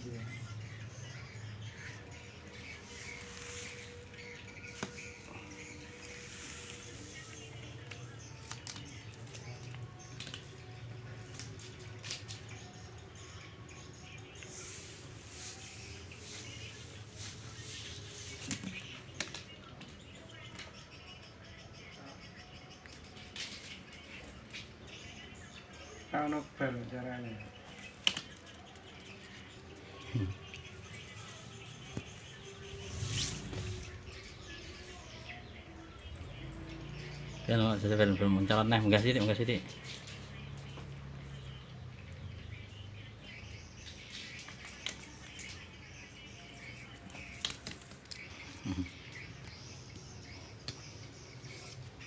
dia. Ano pel caranya? Kan saya film calon nah enggak sih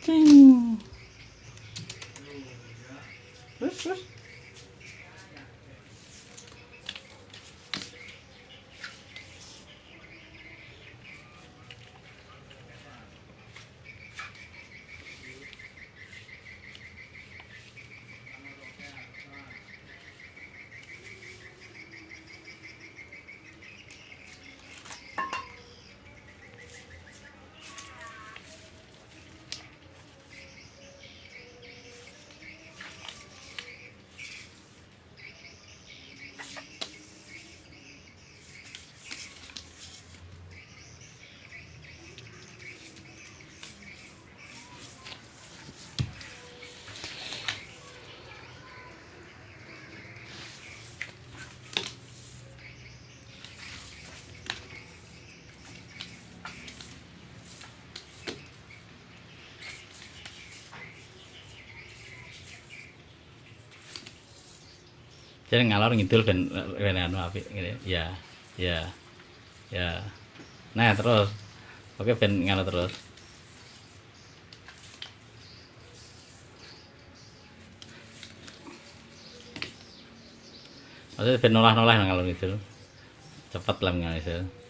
cing terus jadi ngalor ngidul ben anu apik ngene ya ya ya nah terus oke ben ngalor terus maksudnya ben nolah ngalor ngidul cepet lah ngalor ngidul